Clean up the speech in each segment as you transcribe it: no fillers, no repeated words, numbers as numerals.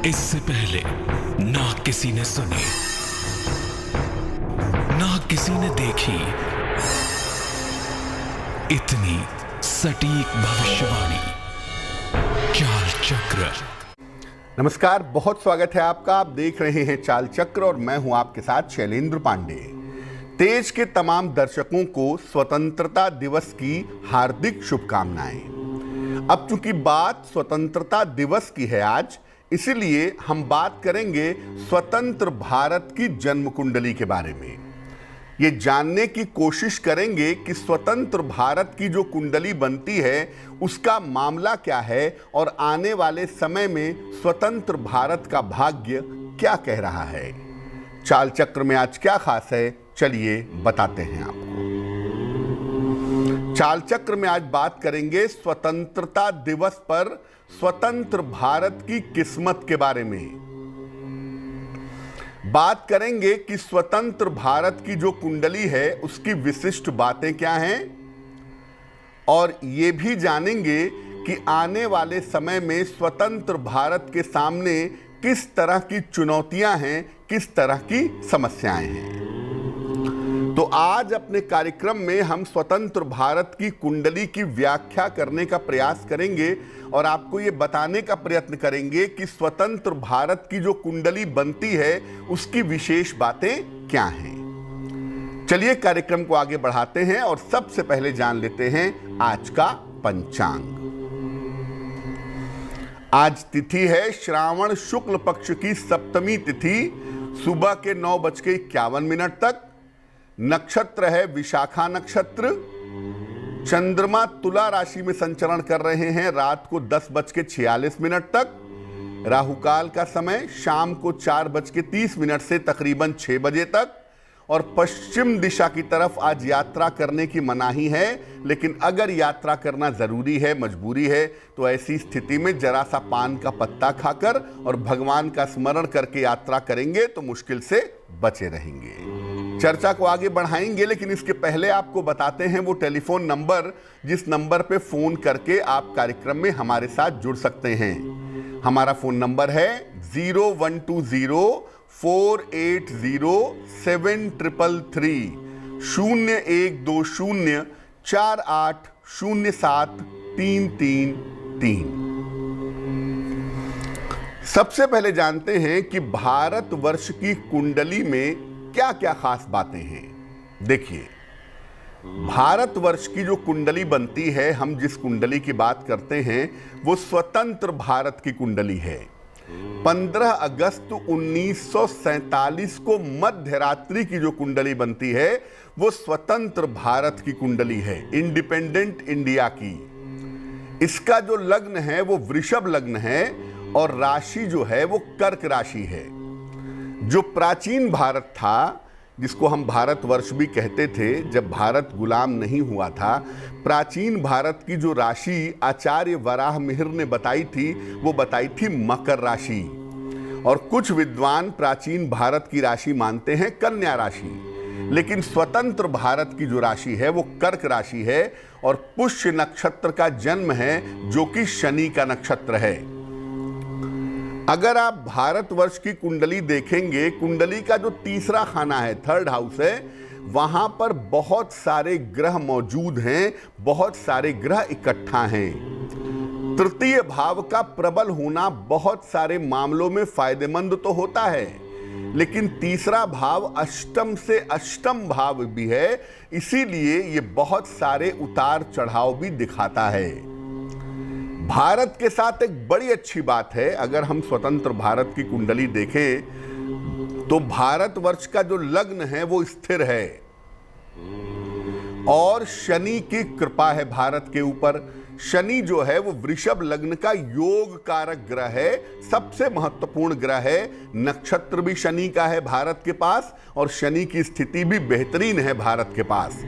इससे पहले ना किसी ने सुनी, ना किसी ने देखी इतनी सटीक भविष्यवाणी। चाल चक्र। नमस्कार, बहुत स्वागत है आपका। आप देख रहे हैं चाल चक्र और मैं हूं आपके साथ शैलेंद्र पांडे। देश के तमाम दर्शकों को स्वतंत्रता दिवस की हार्दिक शुभकामनाएं। अब चूंकि बात स्वतंत्रता दिवस की है आज, इसीलिए हम बात करेंगे स्वतंत्र भारत की जन्म कुंडली के बारे में। ये जानने की कोशिश करेंगे कि स्वतंत्र भारत की जो कुंडली बनती है उसका मामला क्या है और आने वाले समय में स्वतंत्र भारत का भाग्य क्या कह रहा है। चाल चक्र में आज क्या खास है, चलिए बताते हैं आपको। चाल चक्र में आज बात करेंगे स्वतंत्रता दिवस पर स्वतंत्र भारत की किस्मत के बारे में। बात करेंगे कि स्वतंत्र भारत की जो कुंडली है उसकी विशिष्ट बातें क्या हैं, और ये भी जानेंगे कि आने वाले समय में स्वतंत्र भारत के सामने किस तरह की चुनौतियां हैं, किस तरह की समस्याएं हैं। तो आज अपने कार्यक्रम में हम स्वतंत्र भारत की कुंडली की व्याख्या करने का प्रयास करेंगे और आपको ये बताने का प्रयत्न करेंगे कि स्वतंत्र भारत की जो कुंडली बनती है उसकी विशेष बातें क्या हैं। चलिए कार्यक्रम को आगे बढ़ाते हैं और सबसे पहले जान लेते हैं आज का पंचांग। आज तिथि है श्रावण शुक्ल पक्ष की सप्तमी तिथि, सुबह के 9:51 तक। नक्षत्र है विशाखा नक्षत्र। चंद्रमा तुला राशि में संचरण कर रहे हैं रात को 10:46 तक। राहु काल का समय शाम को 4:30 से तकरीबन 6 बजे तक। और पश्चिम दिशा की तरफ आज यात्रा करने की मनाही है, लेकिन अगर यात्रा करना जरूरी है, मजबूरी है, तो ऐसी स्थिति में जरा सा पान का पत्ता खाकर और भगवान का स्मरण करके यात्रा करेंगे तो मुश्किल से बचे रहेंगे। चर्चा को आगे बढ़ाएंगे, लेकिन इसके पहले आपको बताते हैं वो टेलीफोन नंबर जिस नंबर पे फोन करके आप कार्यक्रम में हमारे साथ जुड़ सकते हैं। हमारा फोन नंबर है 0120480733 0120480733। सबसे पहले जानते हैं कि भारतवर्ष की कुंडली में क्या क्या खास बातें हैं। देखिए, भारतवर्ष की जो कुंडली बनती है, हम जिस कुंडली की बात करते हैं वो स्वतंत्र भारत की कुंडली है। 15 अगस्त 1947 को मध्य रात्रि की जो कुंडली बनती है वो स्वतंत्र भारत की कुंडली है, इंडिपेंडेंट इंडिया की। इसका जो लग्न है वो वृषभ लग्न है और राशि जो है वो कर्क राशि है। जो प्राचीन भारत था, जिसको हम भारतवर्ष भी कहते थे जब भारत गुलाम नहीं हुआ था, प्राचीन भारत की जो राशि आचार्य वराह मिहिर ने बताई थी वो बताई थी मकर राशि। और कुछ विद्वान प्राचीन भारत की राशि मानते हैं कन्या राशि, लेकिन स्वतंत्र भारत की जो राशि है वो कर्क राशि है और पुष्य नक्षत्र का जन्म है जो कि शनि का नक्षत्र है। अगर आप भारतवर्ष की कुंडली देखेंगे, कुंडली का जो तीसरा खाना है, थर्ड हाउस है, वहां पर बहुत सारे ग्रह मौजूद हैं, बहुत सारे ग्रह इकट्ठा हैं। तृतीय भाव का प्रबल होना बहुत सारे मामलों में फायदेमंद तो होता है, लेकिन तीसरा भाव अष्टम से अष्टम भाव भी है, इसीलिए ये बहुत सारे उतार चढ़ाव भी दिखाता है। भारत के साथ एक बड़ी अच्छी बात है, अगर हम स्वतंत्र भारत की कुंडली देखें तो भारतवर्ष का जो लग्न है वो स्थिर है और शनि की कृपा है भारत के ऊपर। शनि जो है वो वृषभ लग्न का योग कारक ग्रह है, सबसे महत्वपूर्ण ग्रह है। नक्षत्र भी शनि का है भारत के पास और शनि की स्थिति भी बेहतरीन है भारत के पास।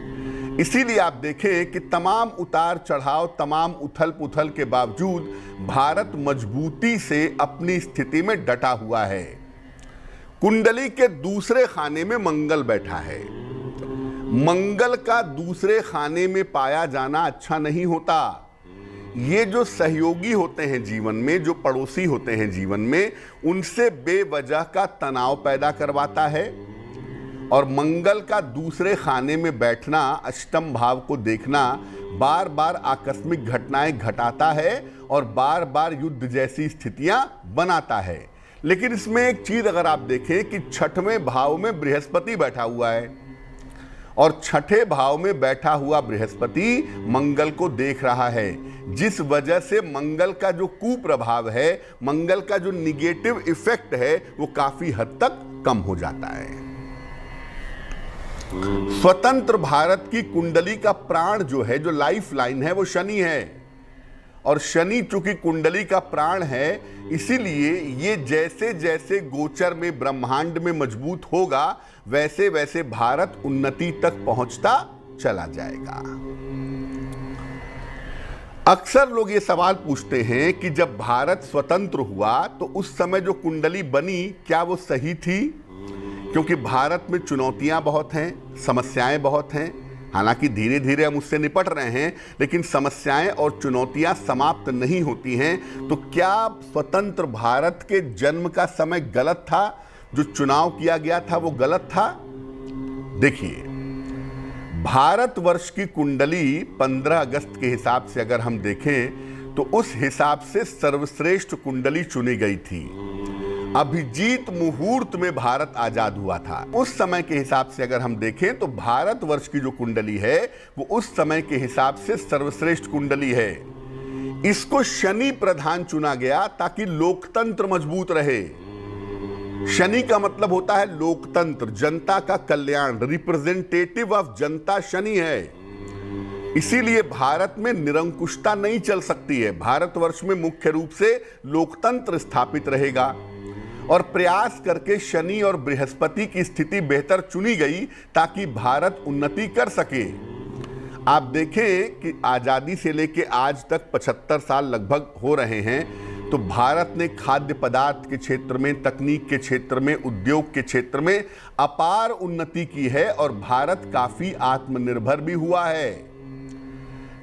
इसीलिए आप देखें कि तमाम उतार चढ़ाव, तमाम उथल पुथल के बावजूद भारत मजबूती से अपनी स्थिति में डटा हुआ है। कुंडली के दूसरे खाने में मंगल बैठा है। मंगल का दूसरे खाने में पाया जाना अच्छा नहीं होता। ये जो सहयोगी होते हैं जीवन में, जो पड़ोसी होते हैं जीवन में, उनसे बेवजह का तनाव पैदा करवाता है। और मंगल का दूसरे खाने में बैठना, अष्टम भाव को देखना, बार बार आकस्मिक घटनाएं घटाता है और बार बार युद्ध जैसी स्थितियां बनाता है। लेकिन इसमें एक चीज अगर आप देखें कि छठवें भाव में बृहस्पति बैठा हुआ है और छठे भाव में बैठा हुआ बृहस्पति मंगल को देख रहा है, जिस वजह से मंगल का जो कुप्रभाव है, मंगल का जो निगेटिव इफेक्ट है, वो काफी हद तक कम हो जाता है। स्वतंत्र भारत की कुंडली का प्राण जो है, जो लाइफ लाइन है, वो शनि है। और शनि चूंकि कुंडली का प्राण है, इसीलिए ये जैसे जैसे गोचर में, ब्रह्मांड में मजबूत होगा, वैसे वैसे भारत उन्नति तक पहुंचता चला जाएगा। अक्सर लोग ये सवाल पूछते हैं कि जब भारत स्वतंत्र हुआ तो उस समय जो कुंडली बनी, क्या वो सही थी? क्योंकि भारत में चुनौतियां बहुत हैं, समस्याएं बहुत हैं। हालांकि धीरे धीरे हम उससे निपट रहे हैं, लेकिन समस्याएं और चुनौतियां समाप्त नहीं होती हैं। तो क्या स्वतंत्र भारत के जन्म का समय गलत था? जो चुनाव किया गया था वो गलत था? देखिए, भारतवर्ष की कुंडली 15 अगस्त के हिसाब से अगर हम देखें तो उस हिसाब से सर्वश्रेष्ठ कुंडली चुनी गई थी। अभिजीत मुहूर्त में भारत आजाद हुआ था। उस समय के हिसाब से अगर हम देखें तो भारतवर्ष की जो कुंडली है वो उस समय के हिसाब से सर्वश्रेष्ठ कुंडली है। इसको शनि प्रधान चुना गया ताकि लोकतंत्र मजबूत रहे। शनि का मतलब होता है लोकतंत्र, जनता का कल्याण, रिप्रेजेंटेटिव ऑफ जनता शनि है। इसीलिए भारत में निरंकुशता नहीं चल सकती है। भारतवर्ष में मुख्य रूप से लोकतंत्र स्थापित रहेगा और प्रयास करके शनि और बृहस्पति की स्थिति बेहतर चुनी गई ताकि भारत उन्नति कर सके। आप देखें कि आजादी से लेके आज तक 75 साल लगभग हो रहे हैं, तो भारत ने खाद्य पदार्थ के क्षेत्र में, तकनीक के क्षेत्र में, उद्योग के क्षेत्र में अपार उन्नति की है और भारत काफी आत्मनिर्भर भी हुआ है।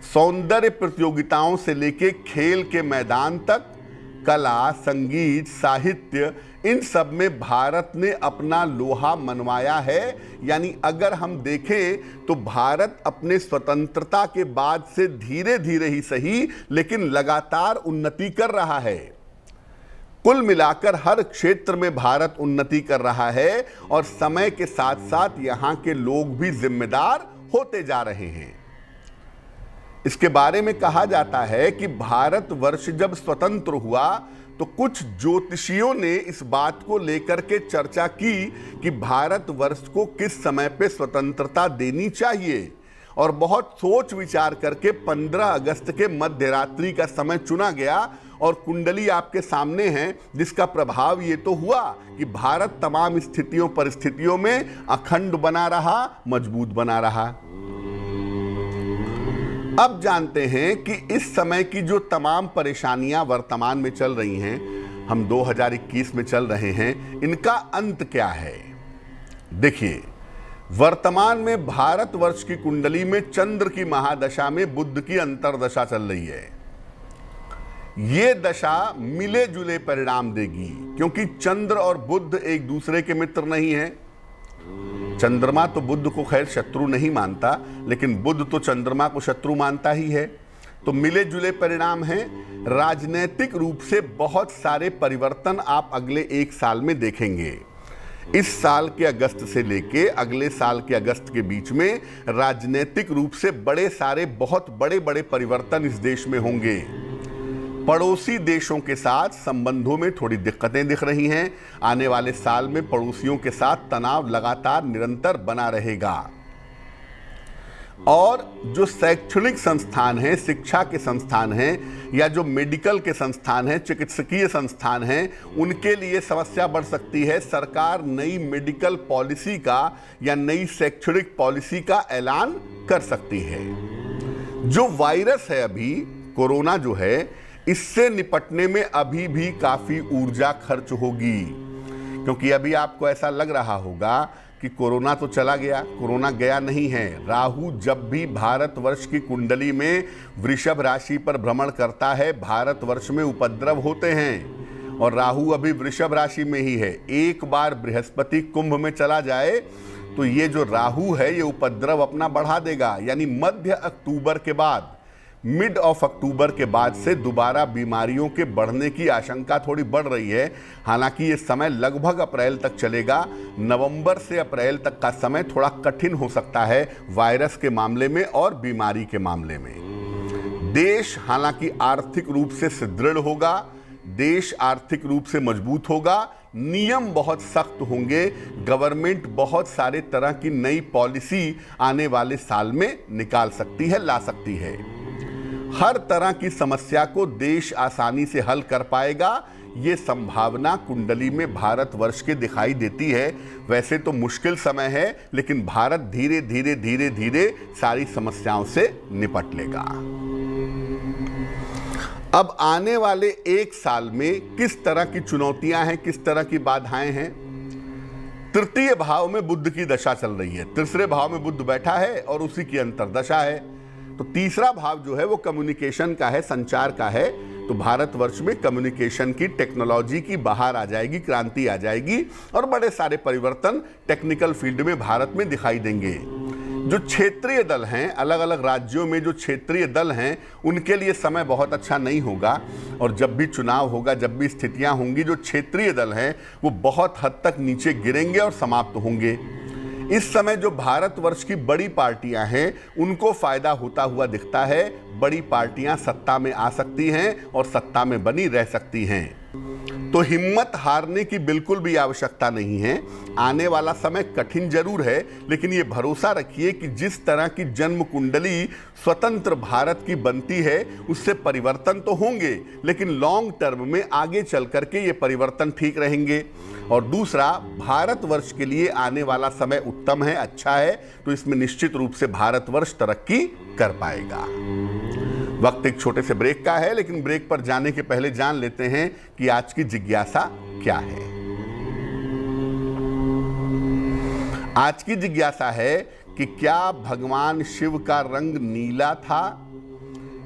सौंदर्य प्रतियोगिताओं से लेके खेल के मैदान तक, कला, संगीत, साहित्य, इन सब में भारत ने अपना लोहा मनवाया है। यानी अगर हम देखें तो भारत अपने स्वतंत्रता के बाद से धीरे धीरे ही सही, लेकिन लगातार उन्नति कर रहा है। कुल मिलाकर हर क्षेत्र में भारत उन्नति कर रहा है और समय के साथ साथ यहां के लोग भी जिम्मेदार होते जा रहे हैं। इसके बारे में कहा जाता है कि भारतवर्ष जब स्वतंत्र हुआ तो कुछ ज्योतिषियों ने इस बात को लेकर के चर्चा की कि भारतवर्ष को किस समय पे स्वतंत्रता देनी चाहिए, और बहुत सोच विचार करके 15 अगस्त के मध्य रात्रि का समय चुना गया। और कुंडली आपके सामने है, जिसका प्रभाव ये तो हुआ कि भारत तमाम स्थितियों परिस्थितियों में अखंड बना रहा, मजबूत बना रहा। अब जानते हैं कि इस समय की जो तमाम परेशानियां वर्तमान में चल रही हैं, हम 2021 में चल रहे हैं, इनका अंत क्या है? देखिए, वर्तमान में भारतवर्ष की कुंडली में चंद्र की महादशा में बुध की अंतर्दशा चल रही है। ये दशा मिले जुले परिणाम देगी, क्योंकि चंद्र और बुध एक दूसरे के मित्र नहीं है। चंद्रमा तो बुध को खैर शत्रु नहीं मानता, लेकिन बुध तो चंद्रमा को शत्रु मानता ही है। तो मिले जुले परिणाम हैं। राजनीतिक रूप से बहुत सारे परिवर्तन आप अगले 1 साल में देखेंगे। इस साल के अगस्त से लेके अगले साल के अगस्त के बीच में राजनीतिक रूप से बड़े सारे, बहुत बड़े बड़े परिवर्तन इस देश में होंगे। पड़ोसी देशों के साथ संबंधों में थोड़ी दिक्कतें दिख रही हैं। आने वाले साल में पड़ोसियों के साथ तनाव लगातार निरंतर बना रहेगा। और जो शैक्षणिक संस्थान हैं, शिक्षा के संस्थान हैं, या जो मेडिकल के संस्थान हैं, चिकित्सकीय संस्थान हैं, उनके लिए समस्या बढ़ सकती है। सरकार नई मेडिकल पॉलिसी का या नई शैक्षणिक पॉलिसी का ऐलान कर सकती है। जो वायरस है अभी, कोरोना जो है, इससे निपटने में अभी भी काफी ऊर्जा खर्च होगी। क्योंकि अभी आपको ऐसा लग रहा होगा कि कोरोना तो चला गया, कोरोना गया नहीं है। राहु जब भी भारतवर्ष की कुंडली में वृषभ राशि पर भ्रमण करता है, भारतवर्ष में उपद्रव होते हैं। और राहु अभी वृषभ राशि में ही है। एक बार बृहस्पति कुंभ में चला जाए तो ये जो राहु है ये उपद्रव अपना बढ़ा देगा। यानी मध्य अक्टूबर के बाद, मिड ऑफ अक्टूबर के बाद से दोबारा बीमारियों के बढ़ने की आशंका थोड़ी बढ़ रही है। हालांकि ये समय लगभग अप्रैल तक चलेगा। नवंबर से अप्रैल तक का समय थोड़ा कठिन हो सकता है वायरस के मामले में और बीमारी के मामले में। देश हालांकि आर्थिक रूप से सुदृढ़ होगा, देश आर्थिक रूप से मजबूत होगा, नियम बहुत सख्त होंगे, गवर्नमेंट बहुत सारे तरह की नई पॉलिसी आने वाले साल में निकाल सकती है, ला सकती है। हर तरह की समस्या को देश आसानी से हल कर पाएगा, ये संभावना कुंडली में भारतवर्ष के दिखाई देती है। वैसे तो मुश्किल समय है, लेकिन भारत धीरे धीरे धीरे धीरे सारी समस्याओं से निपट लेगा। अब आने वाले एक साल में किस तरह की चुनौतियां हैं, किस तरह की बाधाएं हैं। तृतीय भाव में बुध की दशा चल रही है, तीसरे भाव में बुध बैठा है और उसी की अंतर्दशा है। तो तीसरा भाव जो है वो कम्युनिकेशन का है, संचार का है। तो भारतवर्ष में कम्युनिकेशन की, टेक्नोलॉजी की बाहर आ जाएगी, क्रांति आ जाएगी और बड़े सारे परिवर्तन टेक्निकल फील्ड में भारत में दिखाई देंगे। जो क्षेत्रीय दल हैं, अलग अलग राज्यों में जो क्षेत्रीय दल हैं, उनके लिए समय बहुत अच्छा नहीं होगा। और जब भी चुनाव होगा, जब भी स्थितियां होंगी, जो क्षेत्रीय दल हैं वो बहुत हद तक नीचे गिरेंगे और समाप्त होंगे। इस समय जो भारतवर्ष की बड़ी पार्टियां हैं उनको फायदा होता हुआ दिखता है। बड़ी पार्टियां सत्ता में आ सकती हैं और सत्ता में बनी रह सकती हैं। तो हिम्मत हारने की बिल्कुल भी आवश्यकता नहीं है। आने वाला समय कठिन जरूर है, लेकिन ये भरोसा रखिए कि जिस तरह की जन्म कुंडली स्वतंत्र भारत की बनती है उससे परिवर्तन तो होंगे, लेकिन लॉन्ग टर्म में आगे चल करके ये परिवर्तन ठीक रहेंगे। और दूसरा, भारतवर्ष के लिए आने वाला समय उत्तम है, अच्छा है, तो इसमें निश्चित रूप से भारतवर्ष तरक्की कर पाएगा। वक्त एक छोटे से ब्रेक का है, लेकिन ब्रेक पर जाने के पहले जान लेते हैं कि आज की जिज्ञासा क्या है। आज की जिज्ञासा है कि क्या भगवान शिव का रंग नीला था?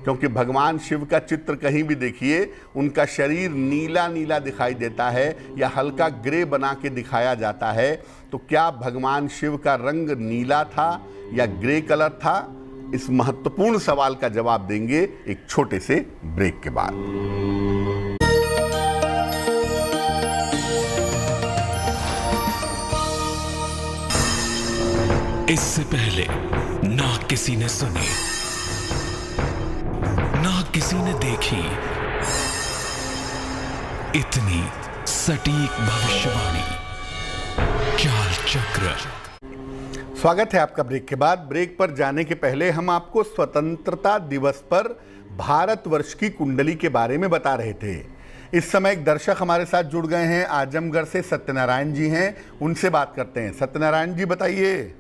क्योंकि भगवान शिव का चित्र कहीं भी देखिए, उनका शरीर नीला नीला दिखाई देता है या हल्का ग्रे बना के दिखाया जाता है। तो क्या भगवान शिव का रंग नीला था या ग्रे कलर था? इस महत्वपूर्ण सवाल का जवाब देंगे एक छोटे से ब्रेक के बाद। इससे पहले ना किसी ने सुनी, ना किसी ने देखी इतनी सटीक भविष्यवाणी। चाल चक्र। स्वागत है आपका ब्रेक के बाद। ब्रेक पर जाने के पहले हम आपको स्वतंत्रता दिवस पर भारतवर्ष की कुंडली के बारे में बता रहे थे। इस समय एक दर्शक हमारे साथ जुड़ गए हैं, आजमगढ़ से सत्यनारायण जी हैं, उनसे बात करते हैं। सत्यनारायण जी बताइए।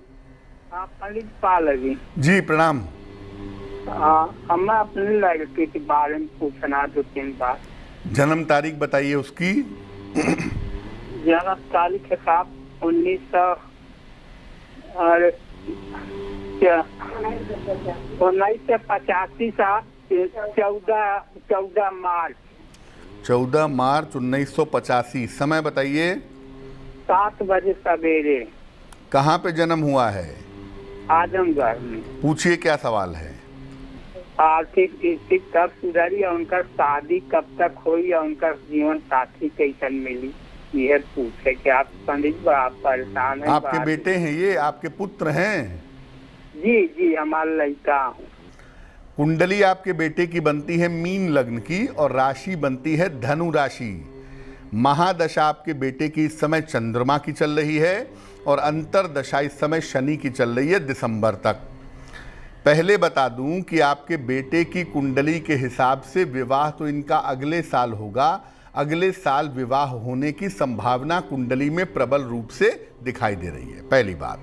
पंडित पाल जी प्रणाम। हमें अपने लड़के के बारे में पूछना 2-3 बात। जन्म तारीख बताइए उसकी। जन्म तारीख है साहब 1985 साहब 14 मार्च। 14 मार्च 1985। समय बताइए। 7 बजे सवेरे। कहाँ पे जन्म हुआ है? आजमगढ़ में। पूछिए क्या सवाल है। आर्थिक स्थिति कब सुधरी और उनका शादी कब तक हुई और उनका जीवन साथी कैसन मिली, यह पूछे कि आप पंडित आप परेशान हैं। आपके बेटे हैं ये, आपके पुत्र हैं? जी जी, हमारा लड़का हूँ। कुंडली आपके बेटे की बनती है मीन लग्न की और राशि बनती है धनु राशि। महादशा आपके बेटे की इस समय चंद्रमा की चल रही है और अंतरदशा इस समय शनि की चल रही है दिसंबर तक। पहले बता दूं कि आपके बेटे की कुंडली के हिसाब से विवाह तो इनका अगले साल होगा। अगले साल विवाह होने की संभावना कुंडली में प्रबल रूप से दिखाई दे रही है, पहली बात।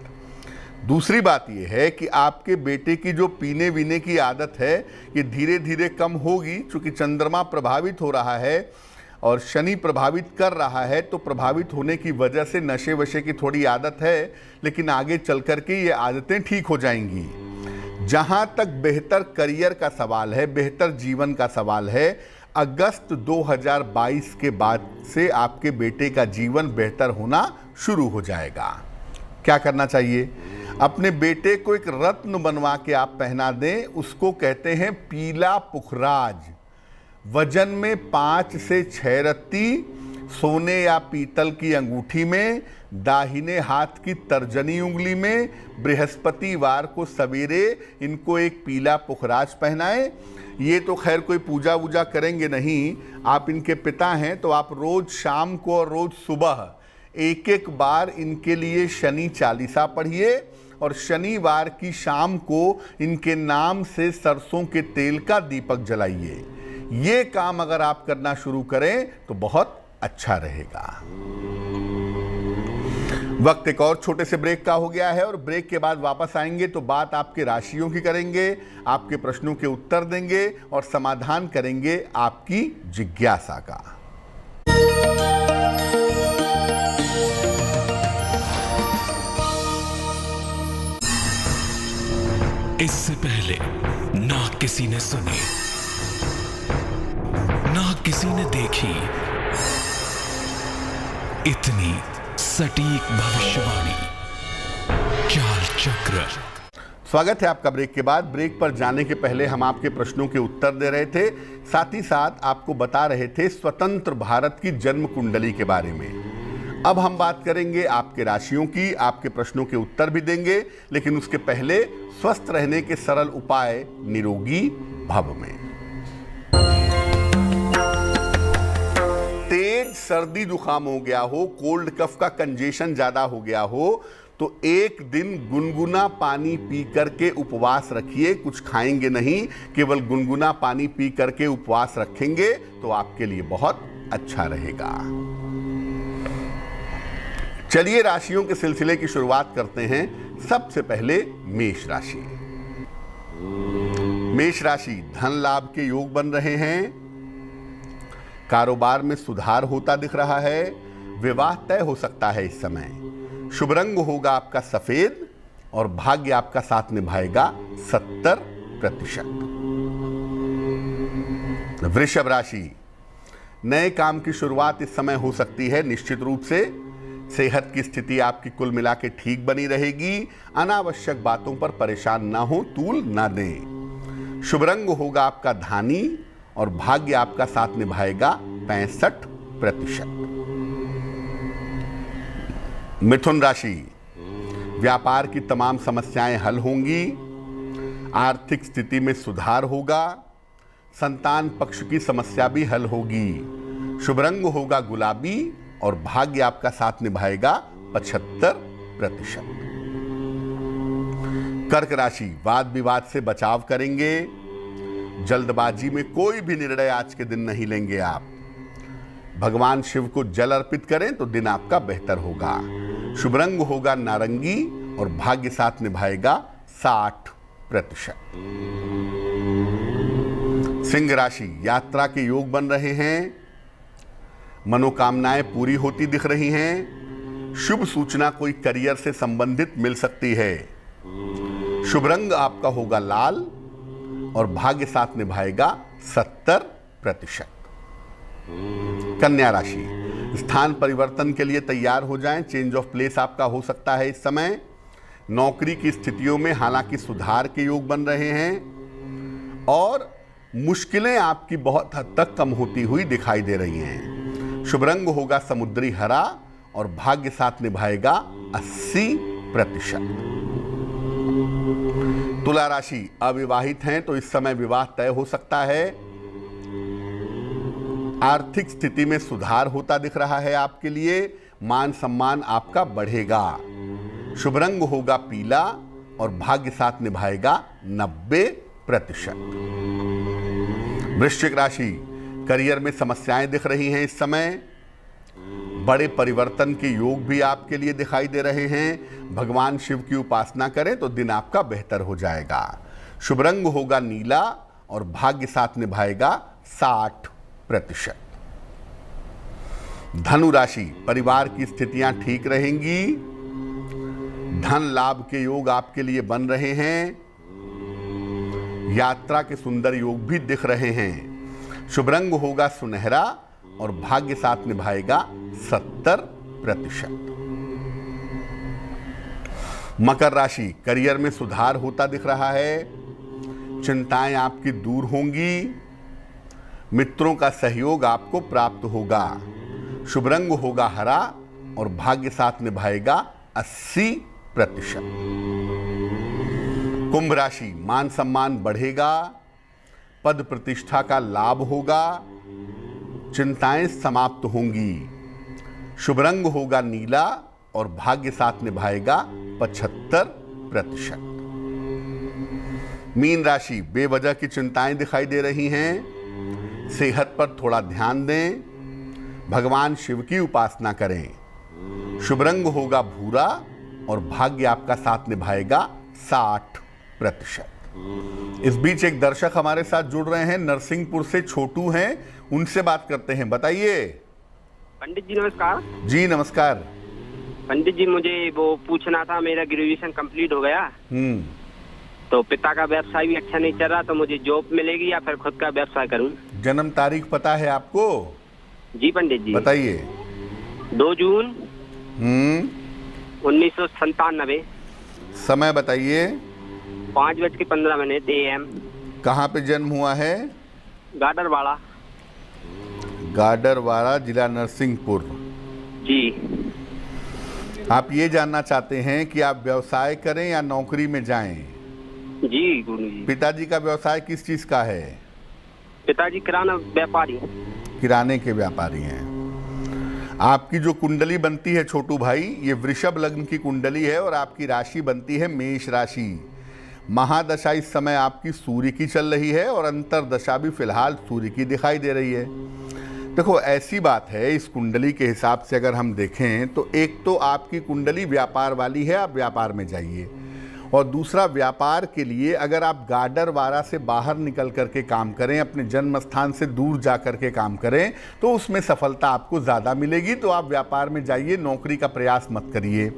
दूसरी बात यह है कि आपके बेटे की जो पीने वीने की आदत है ये धीरे धीरे कम होगी, चूंकि चंद्रमा प्रभावित हो रहा है। और शनि प्रभावित कर रहा है, तो प्रभावित होने की वजह से नशे वशे की थोड़ी आदत है, लेकिन आगे चल कर के ये आदतें ठीक हो जाएंगी। जहां तक बेहतर करियर का सवाल है, बेहतर जीवन का सवाल है, अगस्त 2022 के बाद से आपके बेटे का जीवन बेहतर होना शुरू हो जाएगा। क्या करना चाहिए? अपने बेटे को एक रत्न बनवा के आप पहना दें, उसको कहते हैं पीला पुखराज। वजन में 5 से 6 रत्ती, सोने या पीतल की अंगूठी में, दाहिने हाथ की तर्जनी उंगली में, बृहस्पतिवार को सवेरे इनको एक पीला पुखराज पहनाएं। ये तो खैर कोई पूजा वूजा करेंगे नहीं, आप इनके पिता हैं तो आप रोज शाम को और रोज सुबह एक एक बार इनके लिए शनि चालीसा पढ़िए और शनिवार की शाम को इनके नाम से सरसों के तेल का दीपक जलाइए। ये काम अगर आप करना शुरू करें तो बहुत अच्छा रहेगा। वक्त एक और छोटे से ब्रेक का हो गया है और ब्रेक के बाद वापस आएंगे तो बात आपके राशियों की करेंगे, आपके प्रश्नों के उत्तर देंगे और समाधान करेंगे आपकी जिज्ञासा का। इससे पहले ना किसी ने सुनी, ना किसी ने देखी इतनी सटीक भविष्यवाणी। चाल चक्र। स्वागत है आपका ब्रेक के बाद। ब्रेक पर जाने के पहले हम आपके प्रश्नों के उत्तर दे रहे थे, साथ ही साथ आपको बता रहे थे स्वतंत्र भारत की जन्म कुंडली के बारे में। अब हम बात करेंगे आपके राशियों की, आपके प्रश्नों के उत्तर भी देंगे, लेकिन उसके पहले स्वस्थ रहने के सरल उपाय निरोगी भव में। तेज सर्दी जुकाम हो गया हो, कोल्ड कफ का कंजेशन ज्यादा हो गया हो, तो एक दिन गुनगुना पानी पी करके उपवास रखिए। कुछ खाएंगे नहीं, केवल गुनगुना पानी पी करके उपवास रखेंगे तो आपके लिए बहुत अच्छा रहेगा। चलिए राशियों के सिलसिले की शुरुआत करते हैं। सबसे पहले मेष राशि। मेष राशि, धन लाभ के योग बन रहे हैं, कारोबार में सुधार होता दिख रहा है, विवाह तय हो सकता है इस समय। शुभ रंग होगा आपका सफेद और भाग्य आपका साथ निभाएगा 70%। वृषभ राशि, नए काम की शुरुआत इस समय हो सकती है निश्चित रूप से। सेहत की स्थिति आपकी कुल मिला के ठीक बनी रहेगी। अनावश्यक बातों पर परेशान ना हो, तूल ना दें। शुभ रंग होगा आपका धानी और भाग्य आपका साथ निभाएगा 65%। मिथुन राशि, व्यापार की तमाम समस्याएं हल होंगी, आर्थिक स्थिति में सुधार होगा, संतान पक्ष की समस्या भी हल होगी। शुभ रंग होगा गुलाबी और भाग्य आपका साथ निभाएगा 75%। कर्क राशि, वाद विवाद से बचाव करेंगे, जल्दबाजी में कोई भी निर्णय आज के दिन नहीं लेंगे आप। भगवान शिव को जल अर्पित करें तो दिन आपका बेहतर होगा। शुभ रंग होगा नारंगी और भाग्य साथ निभाएगा 60%। सिंह राशि, यात्रा के योग बन रहे हैं, मनोकामनाएं पूरी होती दिख रही हैं। शुभ सूचना कोई करियर से संबंधित मिल सकती है। शुभ रंग आपका होगा लाल और भाग्य साथ निभाएगा 70%। कन्या राशि, स्थान परिवर्तन के लिए तैयार हो जाएं, चेंज ऑफ प्लेस आपका हो सकता है इस समय। नौकरी की स्थितियों में हालांकि सुधार के योग बन रहे हैं और मुश्किलें आपकी बहुत हद तक कम होती हुई दिखाई दे रही हैं। शुभ रंग होगा समुद्री हरा और भाग्य साथ निभाएगा 80%। तुला राशि, अविवाहित हैं तो इस समय विवाह तय हो सकता है। आर्थिक स्थिति में सुधार होता दिख रहा है आपके लिए, मान सम्मान आपका बढ़ेगा। शुभ रंग होगा पीला और भाग्य साथ निभाएगा 90%। वृश्चिक राशि, करियर में समस्याएं दिख रही हैं इस समय। बड़े परिवर्तन के योग भी आपके लिए दिखाई दे रहे हैं। भगवान शिव की उपासना करें तो दिन आपका बेहतर हो जाएगा। शुभ रंग होगा नीला और भाग्य साथ निभाएगा 60%। धनु राशि, परिवार की स्थितियां ठीक रहेंगी। धन लाभ के योग आपके लिए बन रहे हैं। यात्रा के सुंदर योग भी दिख रहे हैं। शुभ रंग होगा सुनहरा और भाग्य साथ निभाएगा 70%। मकर राशि, करियर में सुधार होता दिख रहा है। चिंताएं आपकी दूर होंगी। मित्रों का सहयोग आपको प्राप्त होगा। शुभ रंग होगा हरा और भाग्य साथ निभाएगा 80%। कुंभ राशि, मान सम्मान बढ़ेगा। पद प्रतिष्ठा का लाभ होगा। चिंताएं समाप्त होंगी। शुभ रंग होगा नीला और भाग्य साथ निभाएगा 75%। मीन राशि, बेवजह की चिंताएं दिखाई दे रही हैं। सेहत पर थोड़ा ध्यान दें। भगवान शिव की उपासना करें। शुभ रंग होगा भूरा और भाग्य आपका साथ निभाएगा 60%। इस बीच एक दर्शक हमारे साथ जुड़ रहे हैं, नरसिंहपुर से छोटू हैं, उनसे बात करते हैं। बताइए। पंडित जी नमस्कार। जी नमस्कार। पंडित जी मुझे वो पूछना था, मेरा ग्रेजुएशन कंप्लीट हो गया। तो पिता का व्यवसाय भी अच्छा नहीं चल रहा, तो मुझे जॉब मिलेगी या फिर खुद का व्यवसाय करूं? जन्म तारीख पता है आपको? जी पंडित जी। बताइए। 2 जून 1997। समय बताइए। 5:15 AM। कहाँ पे जन्म हुआ है? गाडरवाड़ा। गाडरवाड़ा, जिला नरसिंहपुर। जी। आप ये जानना चाहते हैं कि आप व्यवसाय करें या नौकरी में जाएं? जी गुरु जी। पिताजी का व्यवसाय किस चीज का है? पिताजी किराना व्यापारी। किराने के व्यापारी हैं। आपकी जो कुंडली बनती है छोटू भाई, ये वृषभ लग्न की कुंडली है और आपकी राशि बनती है मेष राशि। महादशा इस समय आपकी सूर्य की चल रही है और अंतरदशा भी फिलहाल सूर्य की दिखाई दे रही है। देखो ऐसी बात है, इस कुंडली के हिसाब से अगर हम देखें तो एक तो आपकी कुंडली व्यापार वाली है, आप व्यापार में जाइए। और दूसरा, व्यापार के लिए अगर आप गाडरवाड़ा से बाहर निकल करके काम करें, अपने जन्म स्थान से दूर जा करके काम करें, तो उसमें सफलता आपको ज़्यादा मिलेगी। तो आप व्यापार में जाइए, नौकरी का प्रयास मत करिए।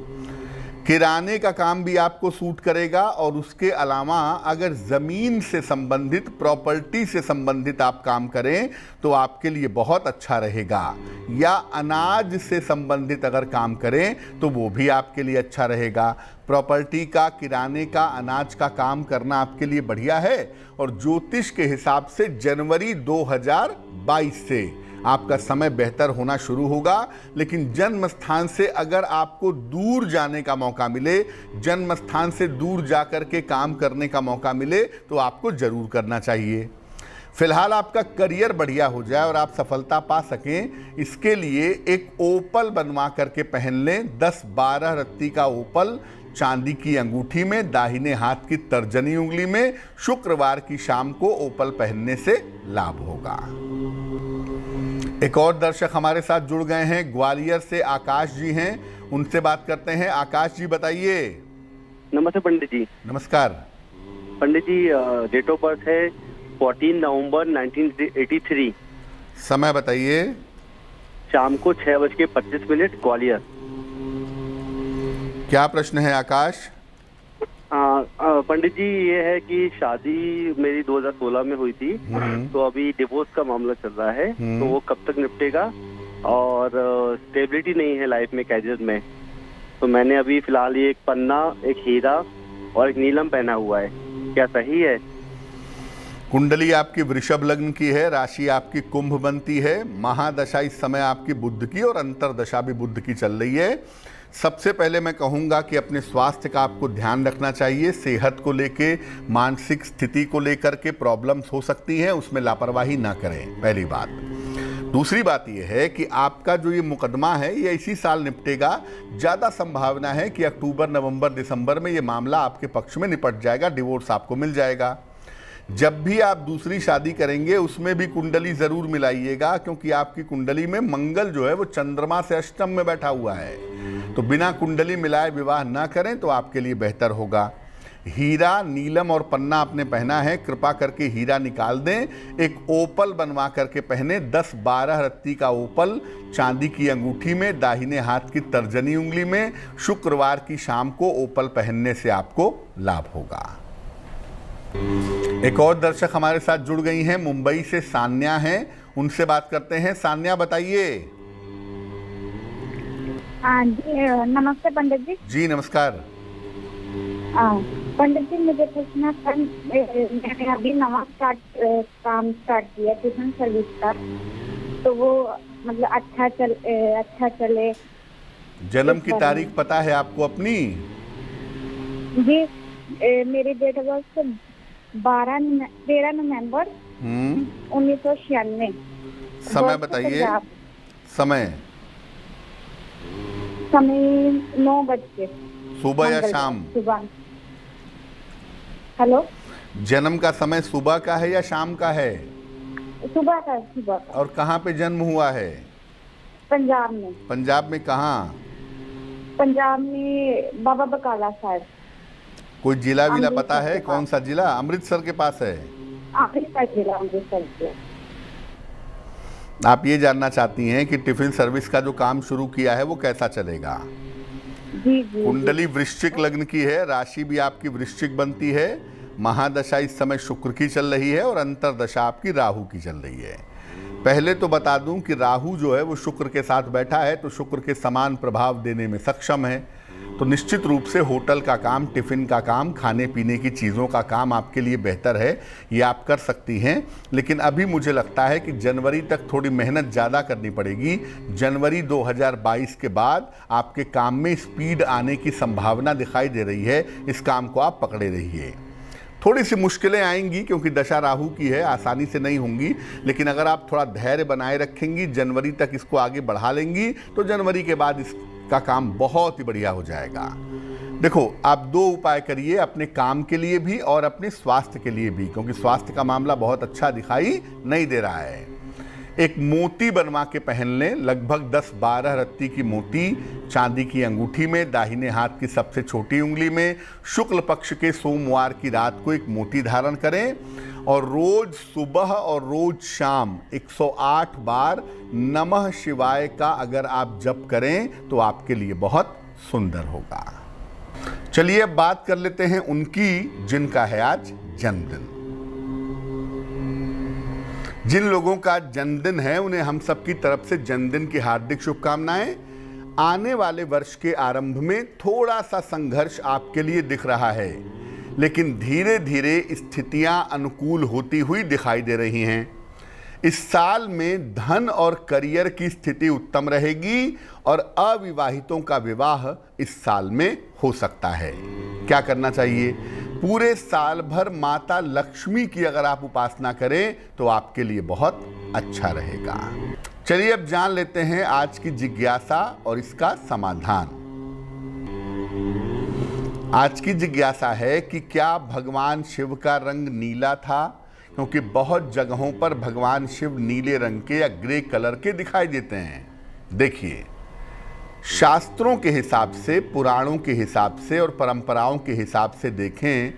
किराने का काम भी आपको सूट करेगा और उसके अलावा अगर ज़मीन से संबंधित, प्रॉपर्टी से संबंधित आप काम करें तो आपके लिए बहुत अच्छा रहेगा। या अनाज से संबंधित अगर काम करें तो वो भी आपके लिए अच्छा रहेगा। प्रॉपर्टी का, किराने का, अनाज का काम करना आपके लिए बढ़िया है। और ज्योतिष के हिसाब से जनवरी 2022 से आपका समय बेहतर होना शुरू होगा। लेकिन जन्म स्थान से अगर आपको दूर जाने का मौका मिले, जन्म स्थान से दूर जाकर के काम करने का मौका मिले, तो आपको जरूर करना चाहिए। फिलहाल आपका करियर बढ़िया हो जाए और आप सफलता पा सकें, इसके लिए एक ओपल बनवा करके पहन लें। 10-12 रत्ती का ओपल चांदी की अंगूठी में, दाहिने हाथ की तर्जनी उंगली में, शुक्रवार की शाम को ओपल पहनने से लाभ होगा। एक और दर्शक हमारे साथ जुड़ गए हैं, ग्वालियर से आकाश जी हैं, उनसे बात करते हैं। आकाश जी बताइए। नमस्ते पंडित जी। नमस्कार पंडित जी, डेट ऑफ बर्थ है 14 नवंबर 1983। समय बताइए। शाम को 6:25 ग्वालियर। क्या प्रश्न है आकाश? पंडित जी ये है कि शादी मेरी 2016 में हुई थी, तो अभी डिवोर्स का मामला चल रहा है, तो वो कब तक निपटेगा? और स्टेबिलिटी नहीं है लाइफ में, कैरियर में। तो मैंने अभी फिलहाल ये एक पन्ना, एक हीरा और एक नीलम पहना हुआ है, क्या सही है? कुंडली आपकी वृषभ लग्न की है, राशि आपकी कुंभ बनती है। महादशा इस समय आपकी बुध की और अंतरदशा भी बुध की चल रही है। सबसे पहले मैं कहूँगा कि अपने स्वास्थ्य का आपको ध्यान रखना चाहिए। सेहत को लेके, मानसिक स्थिति को लेकर के प्रॉब्लम्स हो सकती हैं, उसमें लापरवाही ना करें, पहली बात। दूसरी बात यह है कि आपका जो ये मुकदमा है ये इसी साल निपटेगा। ज़्यादा संभावना है कि अक्टूबर, नवंबर, दिसंबर में ये मामला आपके पक्ष में निपट जाएगा, डिवोर्स आपको मिल जाएगा। जब भी आप दूसरी शादी करेंगे उसमें भी कुंडली ज़रूर मिलाइएगा, क्योंकि आपकी कुंडली में मंगल जो है वो चंद्रमा से अष्टम में बैठा हुआ है। तो बिना कुंडली मिलाए विवाह ना करें तो आपके लिए बेहतर होगा। हीरा, नीलम और पन्ना आपने पहना है, कृपा करके हीरा निकाल दें। एक ओपल बनवा करके पहने, 10-12 रत्ती का ओपल चांदी की अंगूठी में, दाहिने हाथ की तर्जनी उंगली में। शुक्रवार की शाम को ओपल पहनने से आपको लाभ होगा। एक और दर्शक हमारे साथ जुड़ गई हैं, मुंबई से सान्या हैं, उनसे बात करते हैं। सान्या बताइए। हाँ जी, नमस्ते पंडित जी। जी नमस्कार। पंडित जी मुझे पूछना था, मैंने अभी नवा काम स्टार्ट किया ट्यूशन सर्विस का, तो वो मतलब अच्छा चले। जन्म की तारीख पता है आपको अपनी? जी, मेरी डेट ऑफ बर्थ 13 नवंबर 1996। समय बताइए। समय 9 बजे। सुबह या शाम? सुबह। हेलो, जन्म का समय सुबह का है या शाम का है? सुबह का। सुबह का। और कहाँ पे जन्म हुआ है? पंजाब में। पंजाब में कहाँ? पंजाब में बाबा बकाला साहब। कोई जिला विला पता है? कौन सा जिला? अमृतसर के पास है? अमृतसर जिला, अमृतसर जिला। आप ये जानना चाहती हैं कि टिफिन सर्विस का जो काम शुरू किया है वो कैसा चलेगा? जी जी। कुंडली वृश्चिक लग्न की है, राशि भी आपकी वृश्चिक बनती है, महादशा इस समय शुक्र की चल रही है और अंतरदशा आपकी राहु की चल रही है। पहले तो बता दूं कि राहु जो है वो शुक्र के साथ बैठा है, तो शुक्र के समान प्रभाव देने में सक्षम है। तो निश्चित रूप से होटल का काम, टिफ़िन का काम, खाने पीने की चीज़ों का काम आपके लिए बेहतर है, ये आप कर सकती हैं। लेकिन अभी मुझे लगता है कि जनवरी तक थोड़ी मेहनत ज़्यादा करनी पड़ेगी। जनवरी 2022 के बाद आपके काम में स्पीड आने की संभावना दिखाई दे रही है। इस काम को आप पकड़े रहिए। थोड़ी सी मुश्किलें आएंगी क्योंकि दशा राहु की है, आसानी से नहीं होंगी, लेकिन अगर आप थोड़ा धैर्य बनाए रखेंगी, जनवरी तक इसको आगे बढ़ा लेंगी, तो जनवरी के बाद इसका काम बहुत ही बढ़िया हो जाएगा। देखो, आप 2 उपाय करिए, अपने काम के लिए भी और अपने स्वास्थ्य के लिए भी, क्योंकि स्वास्थ्य का मामला बहुत अच्छा दिखाई नहीं दे रहा है। एक मोती बनवा के पहन लें, लगभग 10-12 रत्ती की मोती चांदी की अंगूठी में, दाहिने हाथ की सबसे छोटी उंगली में। शुक्ल पक्ष के सोमवार की रात को एक मोती धारण करें और रोज सुबह और रोज शाम 108 बार नमः शिवाय का अगर आप जप करें तो आपके लिए बहुत सुंदर होगा। चलिए अब बात कर लेते हैं उनकी जिनका है आज जन्मदिन। जिन लोगों का जन्मदिन है उन्हें हम सबकी तरफ से जन्मदिन की हार्दिक शुभकामनाएं। आने वाले वर्ष के आरंभ में थोड़ा सा संघर्ष आपके लिए दिख रहा है, लेकिन धीरे धीरे स्थितियां अनुकूल होती हुई दिखाई दे रही हैं। इस साल में धन और करियर की स्थिति उत्तम रहेगी और अविवाहितों का विवाह इस साल में हो सकता है। क्या करना चाहिए? पूरे साल भर माता लक्ष्मी की अगर आप उपासना करें तो आपके लिए बहुत अच्छा रहेगा। चलिए अब जान लेते हैं आज की जिज्ञासा और इसका समाधान। आज की जिज्ञासा है कि क्या भगवान शिव का रंग नीला था? क्योंकि बहुत जगहों पर भगवान शिव नीले रंग के या ग्रे कलर के दिखाई देते हैं। देखिए, शास्त्रों के हिसाब से, पुराणों के हिसाब से और परंपराओं के हिसाब से देखें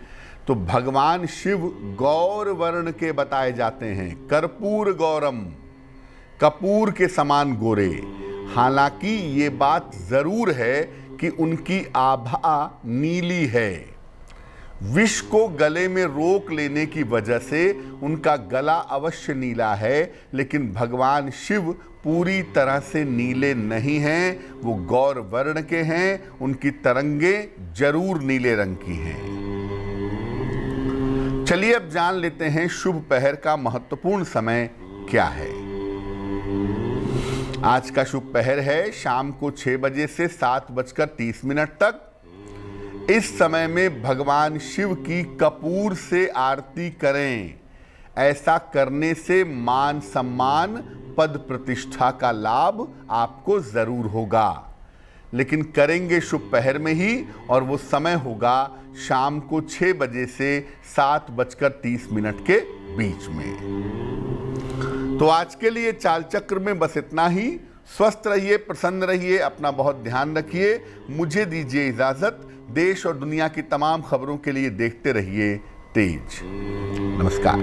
तो भगवान शिव गौर वर्ण के बताए जाते हैं। कर्पूर गौरम, कपूर के समान गोरे। हालांकि ये बात जरूर है कि उनकी आभा नीली है। विष को गले में रोक लेने की वजह से उनका गला अवश्य नीला है, लेकिन भगवान शिव पूरी तरह से नीले नहीं हैं, वो गौर वर्ण के हैं। उनकी तरंगे जरूर नीले रंग की हैं। चलिए अब जान लेते हैं शुभ पहर का महत्वपूर्ण समय क्या है। आज का शुभ पहर है शाम को 6 बजे से 7:30 तक। इस समय में भगवान शिव की कपूर से आरती करें। ऐसा करने से मान सम्मान, पद प्रतिष्ठा का लाभ आपको जरूर होगा, लेकिन करेंगे शुभ पहर में ही, और वो समय होगा शाम को 6 बजे से 7:30 के बीच में। तो आज के लिए चाल चक्र में बस इतना ही। स्वस्थ रहिए, प्रसन्न रहिए, अपना बहुत ध्यान रखिए। मुझे दीजिए इजाजत। देश और दुनिया की तमाम खबरों के लिए देखते रहिए तेज। नमस्कार।